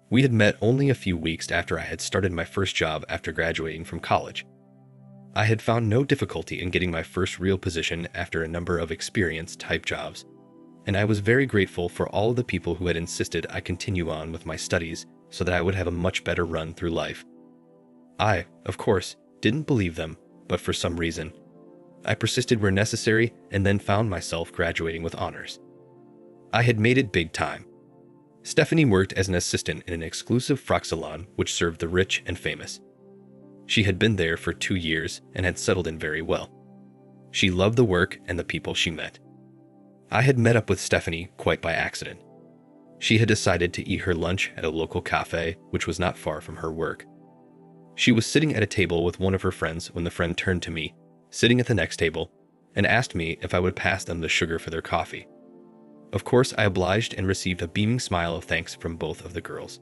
We had met only a few weeks after I had started my first job after graduating from college. I had found no difficulty in getting my first real position after a number of experience-type jobs, and I was very grateful for all of the people who had insisted I continue on with my studies so that I would have a much better run through life. I, of course, didn't believe them, but for some reason, I persisted where necessary and then found myself graduating with honors. I had made it big time. Stephanie worked as an assistant in an exclusive frock salon which served the rich and famous. She had been there for 2 years and had settled in very well. She loved the work and the people she met. I had met up with Stephanie quite by accident. She had decided to eat her lunch at a local cafe which was not far from her work. She was sitting at a table with one of her friends when the friend turned to me, sitting at the next table, and asked me if I would pass them the sugar for their coffee. Of course, I obliged and received a beaming smile of thanks from both of the girls.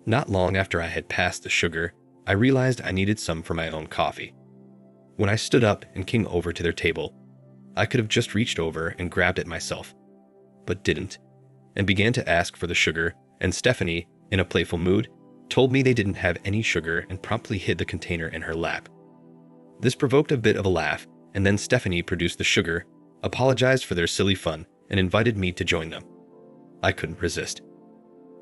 Not long after I had passed the sugar, I realized I needed some for my own coffee. When I stood up and came over to their table, I could have just reached over and grabbed it myself, but didn't, and began to ask for the sugar, and Stephanie, in a playful mood, told me they didn't have any sugar and promptly hid the container in her lap. This provoked a bit of a laugh, and then Stephanie produced the sugar, apologized for their silly fun, and invited me to join them. I couldn't resist.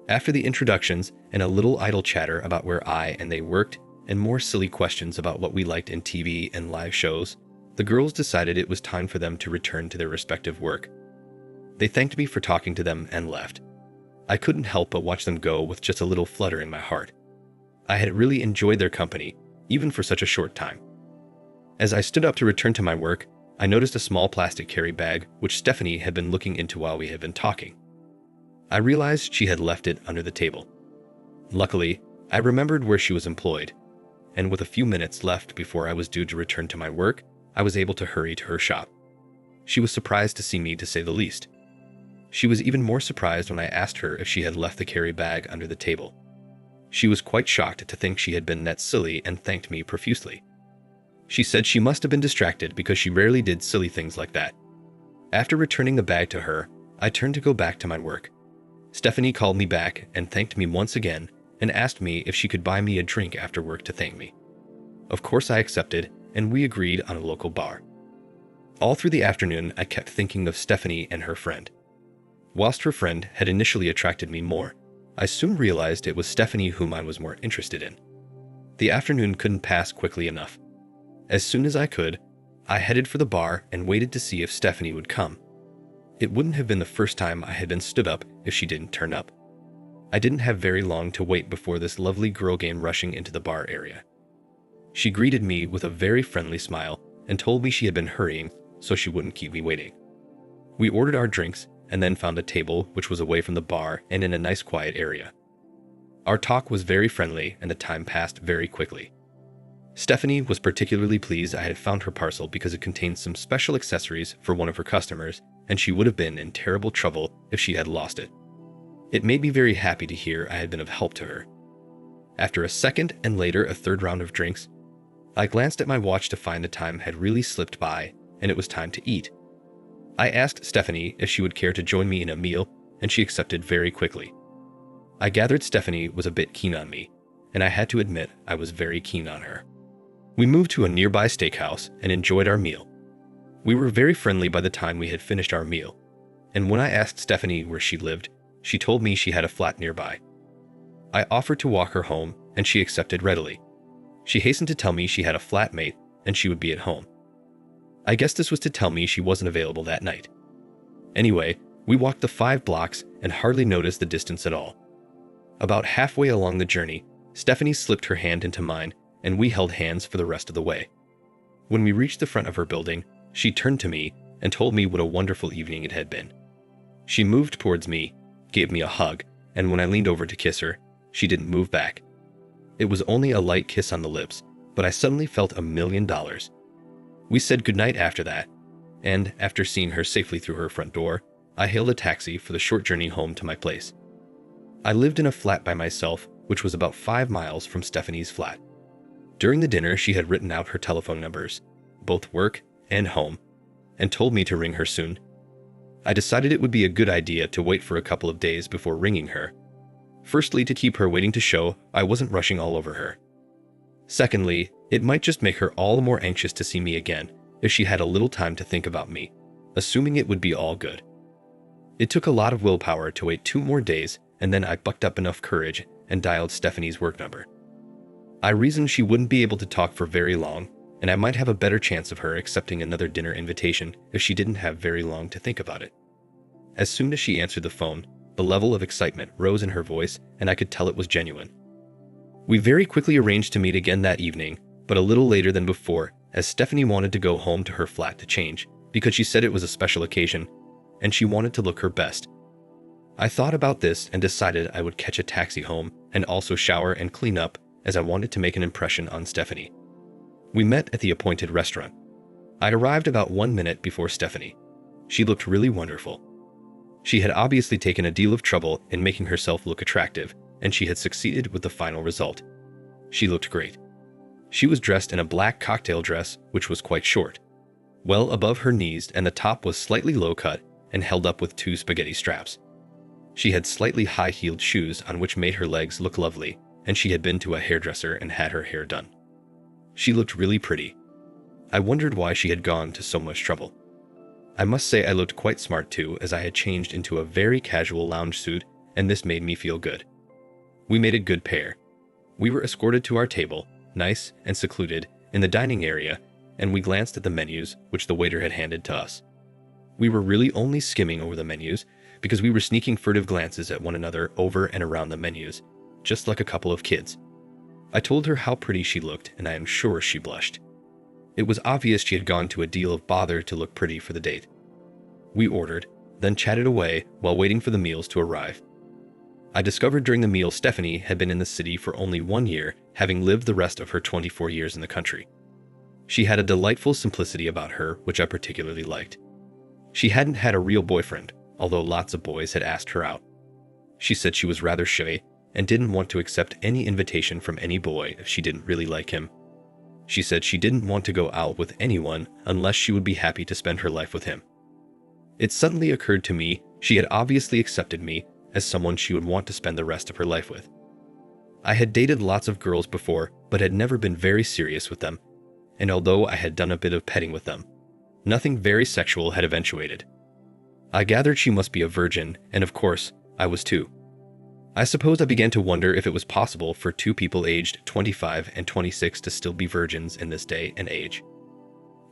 After the introductions and a little idle chatter about where I and they worked, and more silly questions about what we liked in TV and live shows, the girls decided it was time for them to return to their respective work. They thanked me for talking to them and left. I couldn't help but watch them go with just a little flutter in my heart. I had really enjoyed their company, even for such a short time. As I stood up to return to my work, I noticed a small plastic carry bag which Stephanie had been looking into while we had been talking. I realized she had left it under the table. Luckily, I remembered where she was employed, and with a few minutes left before I was due to return to my work, I was able to hurry to her shop. She was surprised to see me, to say the least. She was even more surprised when I asked her if she had left the carry bag under the table. She was quite shocked to think she had been that silly and thanked me profusely. She said she must have been distracted because she rarely did silly things like that. After returning the bag to her, I turned to go back to my work. Stephanie called me back and thanked me once again and asked me if she could buy me a drink after work to thank me. Of course I accepted, and we agreed on a local bar. All through the afternoon, I kept thinking of Stephanie and her friend. Whilst her friend had initially attracted me more, I soon realized it was Stephanie whom I was more interested in. The afternoon couldn't pass quickly enough. As soon as I could, I headed for the bar and waited to see if Stephanie would come. It wouldn't have been the first time I had been stood up if she didn't turn up. I didn't have very long to wait before this lovely girl came rushing into the bar area. She greeted me with a very friendly smile and told me she had been hurrying so she wouldn't keep me waiting. We ordered our drinks and then found a table which was away from the bar and in a nice quiet area. Our talk was very friendly and the time passed very quickly. Stephanie was particularly pleased I had found her parcel because it contained some special accessories for one of her customers, and she would have been in terrible trouble if she had lost it. It made me very happy to hear I had been of help to her. After a second and later a third round of drinks, I glanced at my watch to find the time had really slipped by and it was time to eat. I asked Stephanie if she would care to join me in a meal, and she accepted very quickly. I gathered Stephanie was a bit keen on me, and I had to admit I was very keen on her. We moved to a nearby steakhouse and enjoyed our meal. We were very friendly by the time we had finished our meal, and when I asked Stephanie where she lived, she told me she had a flat nearby. I offered to walk her home, and she accepted readily. She hastened to tell me she had a flatmate and she would be at home. I guess this was to tell me she wasn't available that night. Anyway, we walked the 5 blocks and hardly noticed the distance at all. About halfway along the journey, Stephanie slipped her hand into mine, and we held hands for the rest of the way. When we reached the front of her building, she turned to me and told me what a wonderful evening it had been. She moved towards me, gave me a hug, and when I leaned over to kiss her, she didn't move back. It was only a light kiss on the lips, but I suddenly felt $1 million. We said goodnight after that, and after seeing her safely through her front door, I hailed a taxi for the short journey home to my place. I lived in a flat by myself, which was about 5 miles from Stephanie's flat. During the dinner, she had written out her telephone numbers, both work and home, and told me to ring her soon. I decided it would be a good idea to wait for a couple of days before ringing her. Firstly, to keep her waiting to show I wasn't rushing all over her. Secondly, it might just make her all the more anxious to see me again if she had a little time to think about me, assuming it would be all good. It took a lot of willpower to wait 2 more days, and then I bucked up enough courage and dialed Stephanie's work number. I reasoned she wouldn't be able to talk for very long, and I might have a better chance of her accepting another dinner invitation if she didn't have very long to think about it. As soon as she answered the phone, the level of excitement rose in her voice, and I could tell it was genuine. We very quickly arranged to meet again that evening, but a little later than before, as Stephanie wanted to go home to her flat to change, because she said it was a special occasion, and she wanted to look her best. I thought about this and decided I would catch a taxi home and also shower and clean up, as I wanted to make an impression on Stephanie. We met at the appointed restaurant. I arrived about 1 minute before Stephanie. She looked really wonderful. She had obviously taken a deal of trouble in making herself look attractive, and she had succeeded with the final result. She looked great. She was dressed in a black cocktail dress, which was quite short, well above her knees, and the top was slightly low-cut and held up with 2 spaghetti straps. She had slightly high-heeled shoes on which made her legs look lovely, and she had been to a hairdresser and had her hair done. She looked really pretty. I wondered why she had gone to so much trouble. I must say I looked quite smart too, as I had changed into a very casual lounge suit, and this made me feel good. We made a good pair. We were escorted to our table, nice and secluded, in the dining area, and we glanced at the menus which the waiter had handed to us. We were really only skimming over the menus, because we were sneaking furtive glances at one another over and around the menus, just like a couple of kids. I told her how pretty she looked, and I am sure she blushed. It was obvious she had gone to a deal of bother to look pretty for the date. We ordered, then chatted away while waiting for the meals to arrive. I discovered during the meal Stephanie had been in the city for only 1 year, having lived the rest of her 24 years in the country. She had a delightful simplicity about her, which I particularly liked. She hadn't had a real boyfriend, although lots of boys had asked her out. She said she was rather shy and didn't want to accept any invitation from any boy if she didn't really like him. She said she didn't want to go out with anyone unless she would be happy to spend her life with him. It suddenly occurred to me she had obviously accepted me as someone she would want to spend the rest of her life with. I had dated lots of girls before, but had never been very serious with them, and although I had done a bit of petting with them, nothing very sexual had eventuated. I gathered she must be a virgin, and of course, I was too. I suppose I began to wonder if it was possible for 2 people aged 25 and 26 to still be virgins in this day and age.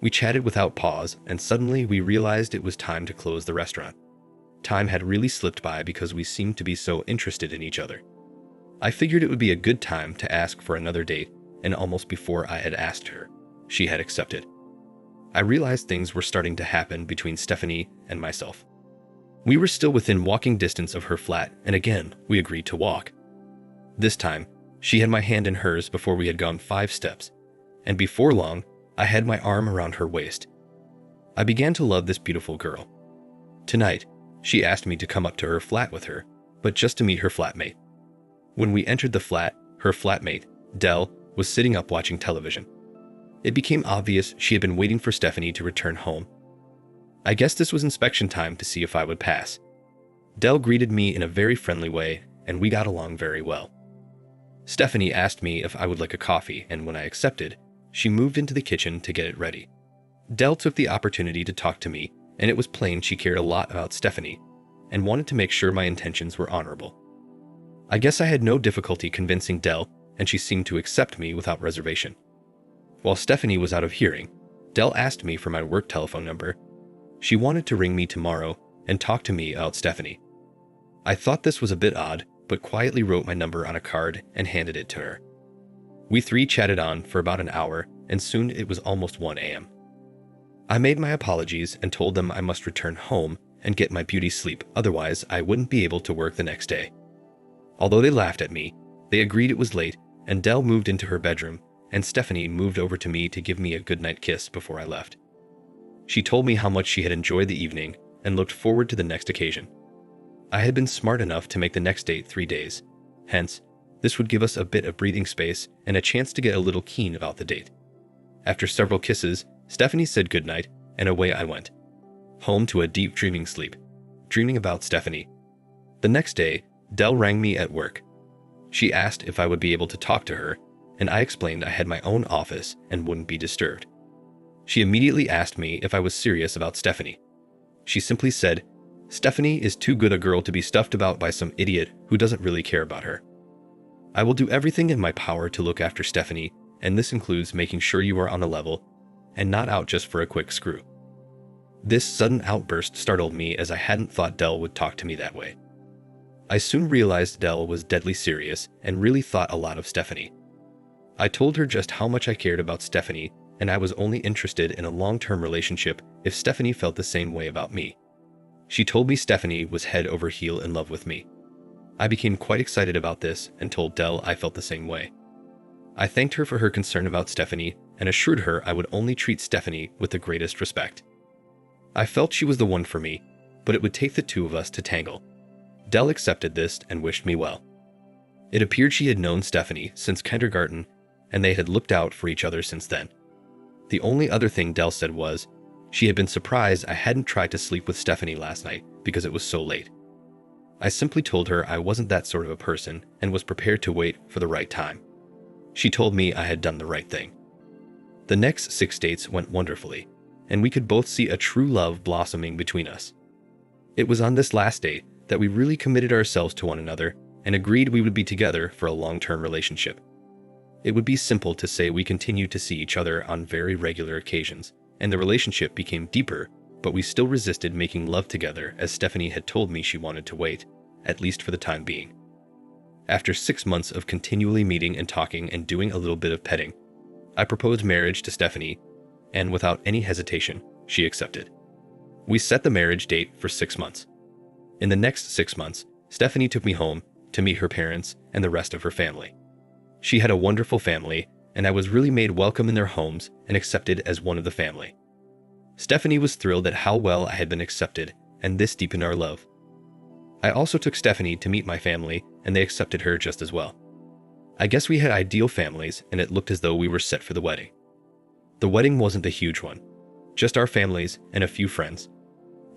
We chatted without pause, and suddenly we realized it was time to close the restaurant. Time had really slipped by because we seemed to be so interested in each other. I figured it would be a good time to ask for another date, and almost before I had asked her, she had accepted. I realized things were starting to happen between Stephanie and myself. We were still within walking distance of her flat, and again, we agreed to walk. This time, she had my hand in hers before we had gone 5 steps, and before long, I had my arm around her waist. I began to love this beautiful girl. Tonight, she asked me to come up to her flat with her, but just to meet her flatmate. When we entered the flat, her flatmate, Dell, was sitting up watching television. It became obvious she had been waiting for Stephanie to return home. I guess this was inspection time to see if I would pass. Dell greeted me in a very friendly way, and we got along very well. Stephanie asked me if I would like a coffee, and when I accepted, she moved into the kitchen to get it ready. Dell took the opportunity to talk to me, and it was plain she cared a lot about Stephanie, and wanted to make sure my intentions were honorable. I guess I had no difficulty convincing Dell, and she seemed to accept me without reservation. While Stephanie was out of hearing, Dell asked me for my work telephone number. She wanted to ring me tomorrow and talk to me about Stephanie. I thought this was a bit odd, but quietly wrote my number on a card and handed it to her. We 3 chatted on for about an hour, and soon it was almost 1 a.m. I made my apologies and told them I must return home and get my beauty sleep, otherwise I wouldn't be able to work the next day. Although they laughed at me, they agreed it was late, and Dell moved into her bedroom, and Stephanie moved over to me to give me a goodnight kiss before I left. She told me how much she had enjoyed the evening and looked forward to the next occasion. I had been smart enough to make the next date 3 days. Hence, this would give us a bit of breathing space and a chance to get a little keen about the date. After several kisses, Stephanie said goodnight, and away I went. Home to a deep dreaming sleep, dreaming about Stephanie. The next day, Dell rang me at work, She asked if I would be able to talk to her, and I explained I had my own office and wouldn't be disturbed. She immediately asked me if I was serious about Stephanie. She simply said, "Stephanie is too good a girl to be stuffed about by some idiot who doesn't really care about her. I will do everything in my power to look after Stephanie, and this includes making sure you are on a level and not out just for a quick screw." This sudden outburst startled me, as I hadn't thought Dell would talk to me that way. I soon realized Dell was deadly serious and really thought a lot of Stephanie. I told her just how much I cared about Stephanie, and I was only interested in a long-term relationship if Stephanie felt the same way about me. She told me Stephanie was head over heel in love with me. I became quite excited about this and told Dell I felt the same way. I thanked her for her concern about Stephanie and assured her I would only treat Stephanie with the greatest respect. I felt she was the one for me, but it would take the two of us to tangle. Dell accepted this and wished me well. It appeared she had known Stephanie since kindergarten, and they had looked out for each other since then. The only other thing Dell said was, she had been surprised I hadn't tried to sleep with Stephanie last night because it was so late. I simply told her I wasn't that sort of a person and was prepared to wait for the right time. She told me I had done the right thing. The next 6 dates went wonderfully, and we could both see a true love blossoming between us. It was on this last date that we really committed ourselves to one another and agreed we would be together for a long-term relationship. It would be simple to say we continued to see each other on very regular occasions, and the relationship became deeper, but we still resisted making love together, as Stephanie had told me she wanted to wait, at least for the time being. After 6 months of continually meeting and talking and doing a little bit of petting, I proposed marriage to Stephanie, and without any hesitation, she accepted. We set the marriage date for 6 months. In the next 6 months, Stephanie took me home to meet her parents and the rest of her family. She had a wonderful family, and I was really made welcome in their homes and accepted as one of the family. Stephanie was thrilled at how well I had been accepted, and this deepened our love. I also took Stephanie to meet my family, and they accepted her just as well. I guess we had ideal families, and it looked as though we were set for the wedding. The wedding wasn't a huge one, just our families and a few friends.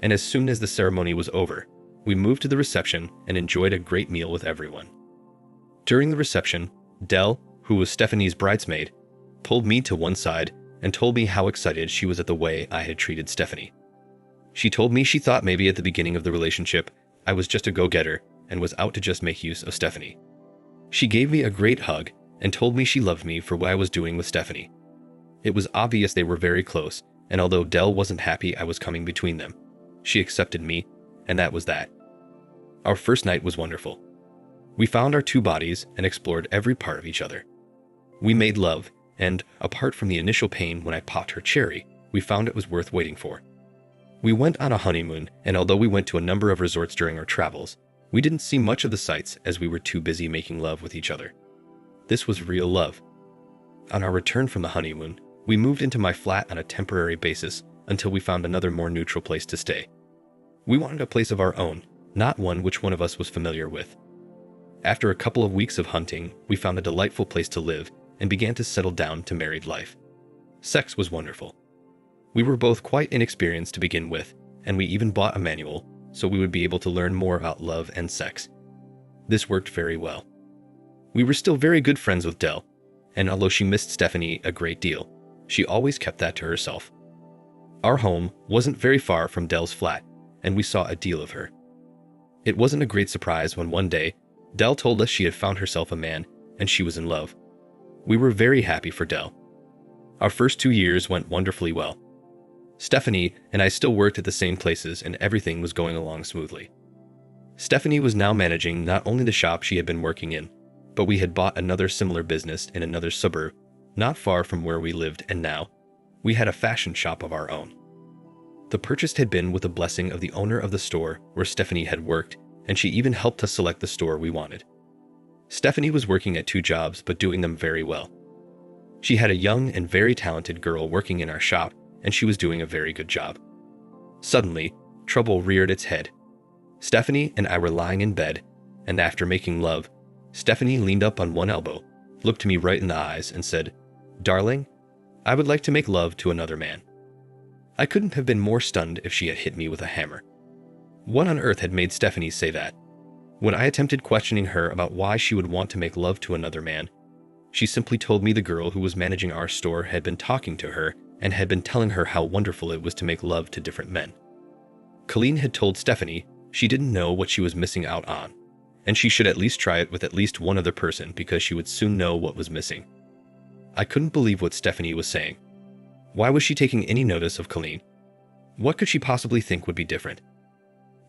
And as soon as the ceremony was over, we moved to the reception and enjoyed a great meal with everyone. During the reception, Dell, who was Stephanie's bridesmaid, pulled me to one side and told me how excited she was at the way I had treated Stephanie. She told me she thought maybe at the beginning of the relationship I was just a go-getter and was out to just make use of Stephanie. She gave me a great hug and told me she loved me for what I was doing with Stephanie. It was obvious they were very close, and although Dell wasn't happy I was coming between them, she accepted me, and that was that. Our first night was wonderful. We found our two bodies and explored every part of each other. We made love, and, apart from the initial pain when I popped her cherry, we found it was worth waiting for. We went on a honeymoon, and although we went to a number of resorts during our travels, we didn't see much of the sights as we were too busy making love with each other. This was real love. On our return from the honeymoon, we moved into my flat on a temporary basis until we found another more neutral place to stay. We wanted a place of our own, not one which one of us was familiar with. After a couple of weeks of hunting, we found a delightful place to live and began to settle down to married life. Sex was wonderful. We were both quite inexperienced to begin with, and we even bought a manual so we would be able to learn more about love and sex. This worked very well. We were still very good friends with Dell, and although she missed Stephanie a great deal, she always kept that to herself. Our home wasn't very far from Dell's flat, and we saw a deal of her. It wasn't a great surprise when one day, Dell told us she had found herself a man and she was in love. We were very happy for Dell. Our first 2 years went wonderfully well. Stephanie and I still worked at the same places and everything was going along smoothly. Stephanie was now managing not only the shop she had been working in, but we had bought another similar business in another suburb, not far from where we lived, and now we had a fashion shop of our own. The purchase had been with the blessing of the owner of the store where Stephanie had worked, and she even helped us select the store we wanted. Stephanie was working at 2 jobs, but doing them very well. She had a young and very talented girl working in our shop, and she was doing a very good job. Suddenly, trouble reared its head. Stephanie and I were lying in bed, and after making love, Stephanie leaned up on one elbow, looked me right in the eyes, and said, "Darling, I would like to make love to another man." I couldn't have been more stunned if she had hit me with a hammer. What on earth had made Stephanie say that? When I attempted questioning her about why she would want to make love to another man, she simply told me the girl who was managing our store had been talking to her and had been telling her how wonderful it was to make love to different men. Colleen had told Stephanie she didn't know what she was missing out on, and she should at least try it with at least one other person because she would soon know what was missing. I couldn't believe what Stephanie was saying. Why was she taking any notice of Colleen? What could she possibly think would be different?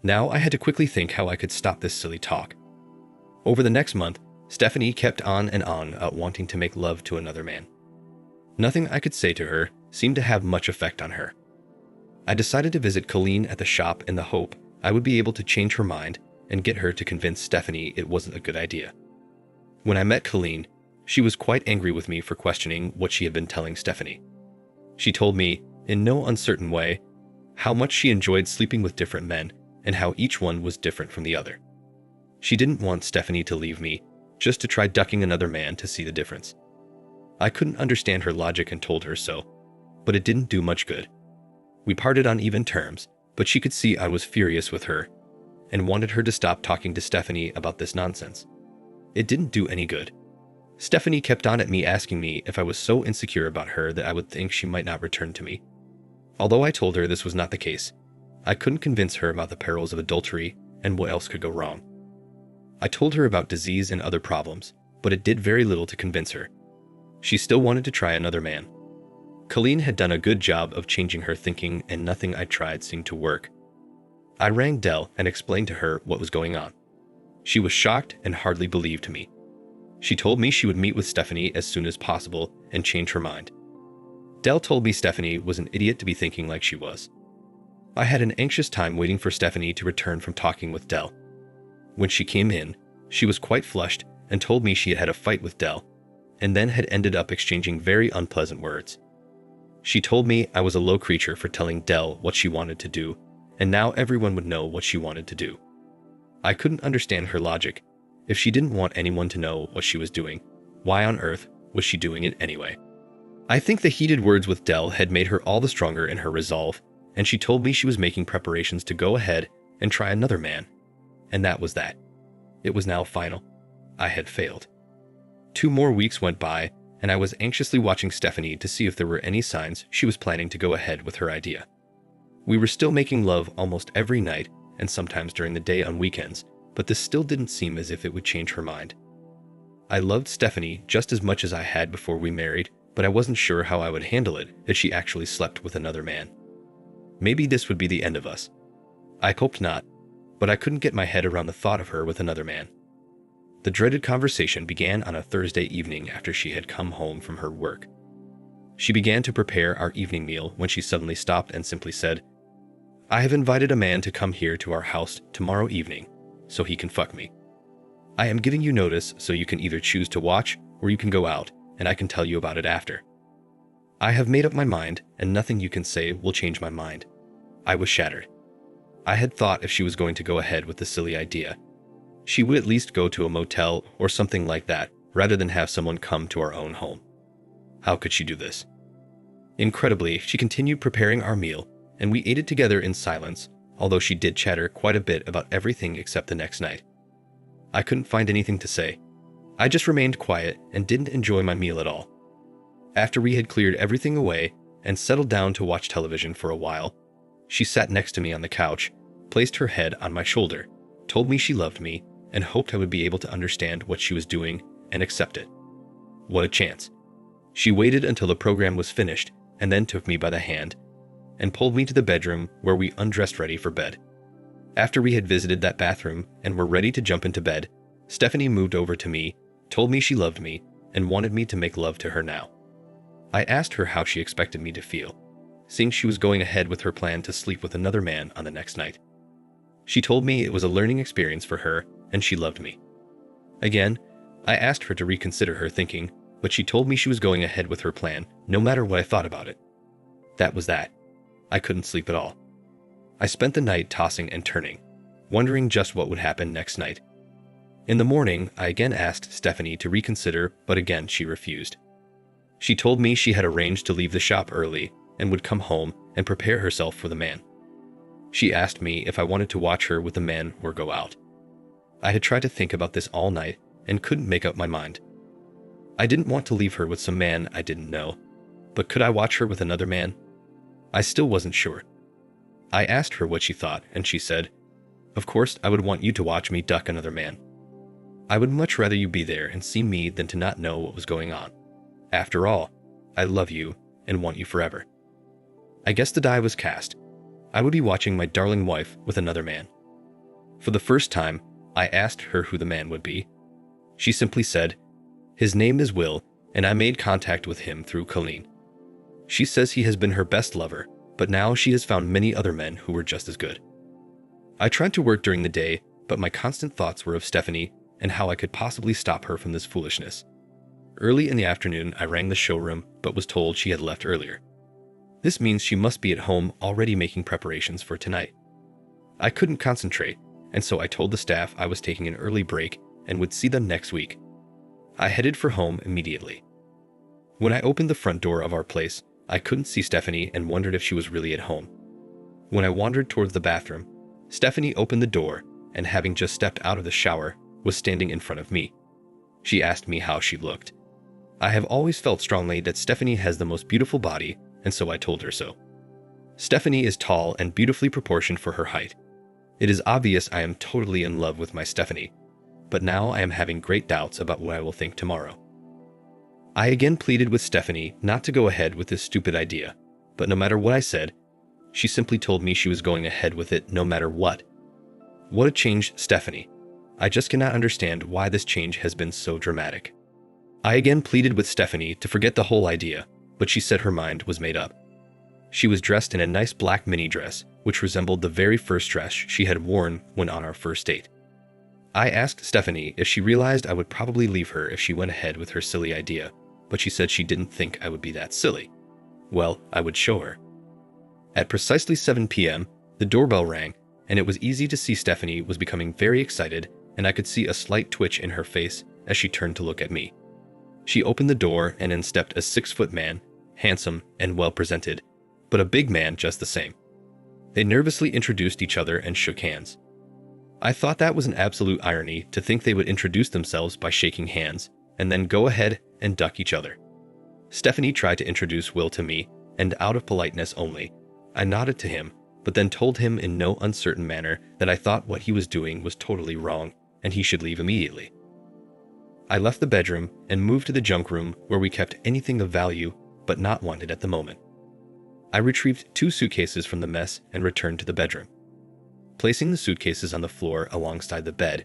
Now I had to quickly think how I could stop this silly talk. Over the next month, Stephanie kept on and on about wanting to make love to another man. Nothing I could say to her seemed to have much effect on her. I decided to visit Colleen at the shop in the hope I would be able to change her mind and get her to convince Stephanie it wasn't a good idea. When I met Colleen, she was quite angry with me for questioning what she had been telling Stephanie. She told me, in no uncertain way, how much she enjoyed sleeping with different men and how each one was different from the other. She didn't want Stephanie to leave me just to try ducking another man to see the difference. I couldn't understand her logic and told her so, but it didn't do much good. We parted on even terms, but she could see I was furious with her and wanted her to stop talking to Stephanie about this nonsense. It didn't do any good. Stephanie kept on at me asking me if I was so insecure about her that I would think she might not return to me. Although I told her this was not the case, I couldn't convince her about the perils of adultery and what else could go wrong. I told her about disease and other problems, but it did very little to convince her. She still wanted to try another man. Colleen had done a good job of changing her thinking and nothing I tried seemed to work. I rang Dell and explained to her what was going on. She was shocked and hardly believed me. She told me she would meet with Stephanie as soon as possible and change her mind. Dell told me Stephanie was an idiot to be thinking like she was. I had an anxious time waiting for Stephanie to return from talking with Dell. When she came in, she was quite flushed and told me she had had a fight with Dell, and then had ended up exchanging very unpleasant words. She told me I was a low creature for telling Dell what she wanted to do, and now everyone would know what she wanted to do. I couldn't understand her logic. If she didn't want anyone to know what she was doing, why on earth was she doing it anyway? I think the heated words with Dell had made her all the stronger in her resolve, and she told me she was making preparations to go ahead and try another man. And that was that. It was now final. I had failed. 2 more weeks went by, and I was anxiously watching Stephanie to see if there were any signs she was planning to go ahead with her idea. We were still making love almost every night and sometimes during the day on weekends, but this still didn't seem as if it would change her mind. I loved Stephanie just as much as I had before we married, but I wasn't sure how I would handle it if she actually slept with another man. Maybe this would be the end of us. I hoped not, but I couldn't get my head around the thought of her with another man. The dreaded conversation began on a Thursday evening after she had come home from her work. She began to prepare our evening meal when she suddenly stopped and simply said, "I have invited a man to come here to our house tomorrow evening, so he can fuck me. I am giving you notice so you can either choose to watch or you can go out, and I can tell you about it after. I have made up my mind, and nothing you can say will change my mind." I was shattered. I had thought if she was going to go ahead with the silly idea, she would at least go to a motel or something like that, rather than have someone come to our own home. How could she do this? Incredibly, she continued preparing our meal, and we ate it together in silence, although she did chatter quite a bit about everything except the next night. I couldn't find anything to say. I just remained quiet and didn't enjoy my meal at all. After we had cleared everything away and settled down to watch television for a while, she sat next to me on the couch, placed her head on my shoulder, told me she loved me, and hoped I would be able to understand what she was doing and accept it. What a chance. She waited until the program was finished and then took me by the hand and pulled me to the bedroom where we undressed ready for bed. After we had visited that bathroom and were ready to jump into bed, Stephanie moved over to me, told me she loved me, and wanted me to make love to her now. I asked her how she expected me to feel, seeing she was going ahead with her plan to sleep with another man on the next night. She told me it was a learning experience for her and she loved me. Again, I asked her to reconsider her thinking, but she told me she was going ahead with her plan no matter what I thought about it. That was that. I couldn't sleep at all. I spent the night tossing and turning, wondering just what would happen next night. In the morning, I again asked Stephanie to reconsider, but again she refused. She told me she had arranged to leave the shop early and would come home and prepare herself for the man. She asked me if I wanted to watch her with the man or go out. I had tried to think about this all night and couldn't make up my mind. I didn't want to leave her with some man I didn't know, but could I watch her with another man? I still wasn't sure. I asked her what she thought, and she said, "Of course, I would want you to watch me duck another man. I would much rather you be there and see me than to not know what was going on. After all, I love you and want you forever." I guess the die was cast. I would be watching my darling wife with another man. For the first time, I asked her who the man would be. She simply said, "His name is Will, and I made contact with him through Colleen. She says he has been her best lover, but now she has found many other men who were just as good." I tried to work during the day, but my constant thoughts were of Stephanie and how I could possibly stop her from this foolishness. Early in the afternoon, I rang the showroom, but was told she had left earlier. This means she must be at home already making preparations for tonight. I couldn't concentrate, and so I told the staff I was taking an early break and would see them next week. I headed for home immediately. When I opened the front door of our place, I couldn't see Stephanie and wondered if she was really at home. When I wandered towards the bathroom, Stephanie opened the door and, having just stepped out of the shower, was standing in front of me. She asked me how she looked. I have always felt strongly that Stephanie has the most beautiful body, and so I told her so. Stephanie is tall and beautifully proportioned for her height. It is obvious I am totally in love with my Stephanie, but now I am having great doubts about what I will think tomorrow. I again pleaded with Stephanie not to go ahead with this stupid idea, but no matter what I said, she simply told me she was going ahead with it no matter what. What a change, Stephanie. I just cannot understand why this change has been so dramatic. I again pleaded with Stephanie to forget the whole idea, but she said her mind was made up. She was dressed in a nice black mini dress, which resembled the very first dress she had worn when on our first date. I asked Stephanie if she realized I would probably leave her if she went ahead with her silly idea, but she said she didn't think I would be that silly. Well, I would show her. At precisely 7 p.m., the doorbell rang, and it was easy to see Stephanie was becoming very excited, and I could see a slight twitch in her face as she turned to look at me. She opened the door, and in stepped a 6-foot man, handsome and well-presented, but a big man just the same. They nervously introduced each other and shook hands. I thought that was an absolute irony to think they would introduce themselves by shaking hands, and then go ahead and duck each other. Stephanie tried to introduce Will to me, and out of politeness only, I nodded to him, but then told him in no uncertain manner that I thought what he was doing was totally wrong, and he should leave immediately. I left the bedroom and moved to the junk room where we kept anything of value, but not wanted at the moment. I retrieved 2 suitcases from the mess and returned to the bedroom. Placing the suitcases on the floor alongside the bed,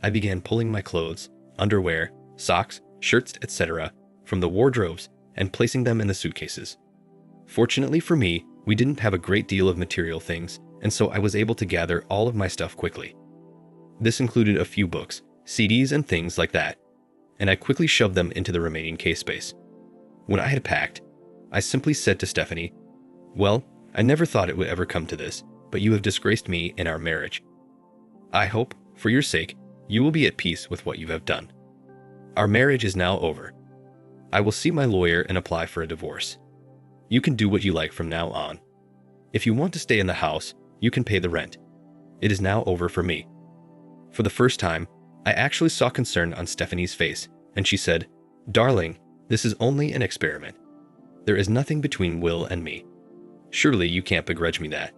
I began pulling my clothes, underwear, socks, shirts, etc. from the wardrobes and placing them in the suitcases. Fortunately for me, we didn't have a great deal of material things, and so I was able to gather all of my stuff quickly. This included a few books, CDs, and things like that, and I quickly shoved them into the remaining case space. When I had packed, I simply said to Stephanie, "Well, I never thought it would ever come to this, but you have disgraced me in our marriage. I hope, for your sake, you will be at peace with what you have done. Our marriage is now over. I will see my lawyer and apply for a divorce. You can do what you like from now on. If you want to stay in the house, you can pay the rent. It is now over for me." For the first time, I actually saw concern on Stephanie's face, and she said, "Darling, this is only an experiment. There is nothing between Will and me. Surely you can't begrudge me that."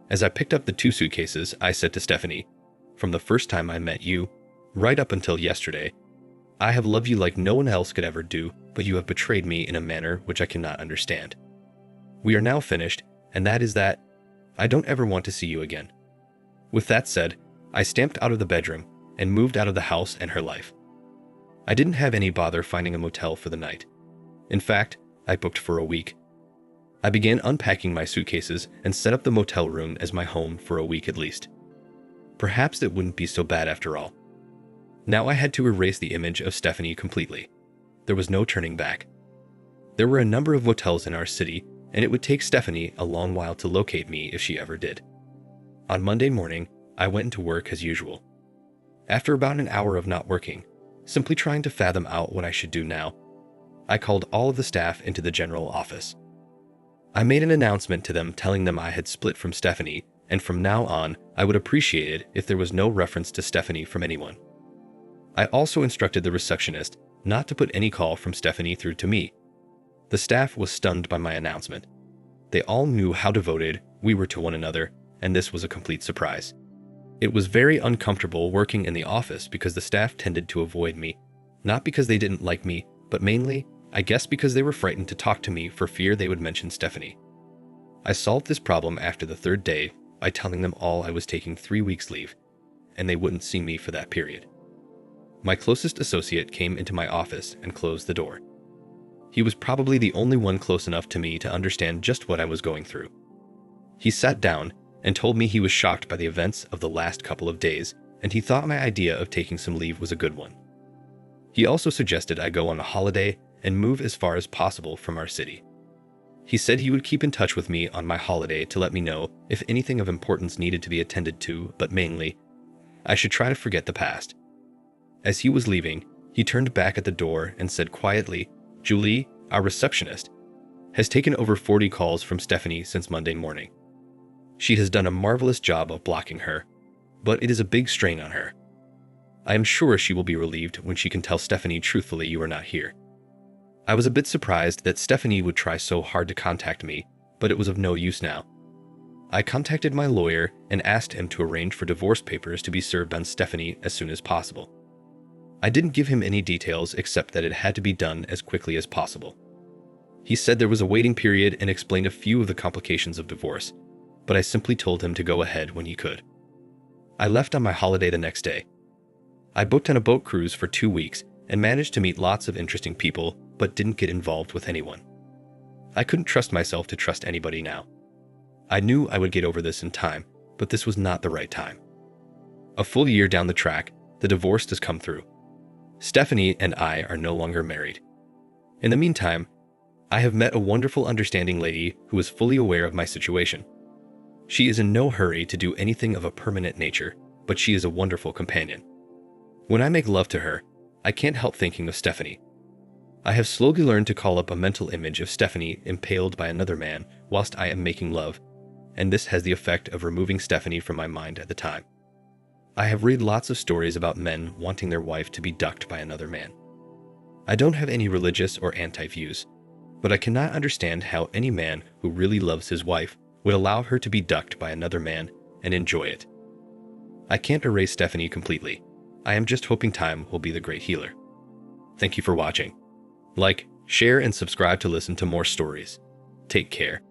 As I picked up the 2 suitcases, I said to Stephanie, "From the first time I met you, right up until yesterday, I have loved you like no one else could ever do, but you have betrayed me in a manner which I cannot understand. We are now finished, and that is that. I don't ever want to see you again." With that said, I stamped out of the bedroom and moved out of the house and her life. I didn't have any bother finding a motel for the night. In fact, I booked for a week. I began unpacking my suitcases and set up the motel room as my home for a week at least. Perhaps it wouldn't be so bad after all. Now I had to erase the image of Stephanie completely. There was no turning back. There were a number of motels in our city, and it would take Stephanie a long while to locate me if she ever did. On Monday morning, I went into work as usual. After about an hour of not working, simply trying to fathom out what I should do now, I called all of the staff into the general office. I made an announcement to them telling them I had split from Stephanie and from now on, I would appreciate it if there was no reference to Stephanie from anyone. I also instructed the receptionist not to put any call from Stephanie through to me. The staff was stunned by my announcement. They all knew how devoted we were to one another, and this was a complete surprise. It was very uncomfortable working in the office because the staff tended to avoid me, not because they didn't like me, but mainly, I guess because they were frightened to talk to me for fear they would mention Stephanie. I solved this problem after the third day by telling them all I was taking 3 weeks leave, and they wouldn't see me for that period. My closest associate came into my office and closed the door. He was probably the only one close enough to me to understand just what I was going through. He sat down and told me he was shocked by the events of the last couple of days, and he thought my idea of taking some leave was a good one. He also suggested I go on a holiday and move as far as possible from our city. He said he would keep in touch with me on my holiday to let me know if anything of importance needed to be attended to, but mainly, I should try to forget the past. As he was leaving, he turned back at the door and said quietly, "Julie, our receptionist, has taken over 40 calls from Stephanie since Monday morning. She has done a marvelous job of blocking her, but it is a big strain on her. I am sure she will be relieved when she can tell Stephanie truthfully you are not here." I was a bit surprised that Stephanie would try so hard to contact me, but it was of no use now. I contacted my lawyer and asked him to arrange for divorce papers to be served on Stephanie as soon as possible. I didn't give him any details except that it had to be done as quickly as possible. He said there was a waiting period and explained a few of the complications of divorce, but I simply told him to go ahead when he could. I left on my holiday the next day. I booked on a boat cruise for 2 weeks and managed to meet lots of interesting people, but didn't get involved with anyone. I couldn't trust myself to trust anybody now. I knew I would get over this in time, but this was not the right time. A full year down the track, the divorce has come through. Stephanie and I are no longer married. In the meantime, I have met a wonderful, understanding lady who is fully aware of my situation. She is in no hurry to do anything of a permanent nature, but she is a wonderful companion. When I make love to her, I can't help thinking of Stephanie. I have slowly learned to call up a mental image of Stephanie impaled by another man whilst I am making love, and this has the effect of removing Stephanie from my mind at the time. I have read lots of stories about men wanting their wife to be ducked by another man. I don't have any religious or anti-views, but I cannot understand how any man who really loves his wife would allow her to be ducked by another man and enjoy it. I can't erase Stephanie completely. I am just hoping time will be the great healer. Thank you for watching. Like, share, and subscribe to listen to more stories. Take care.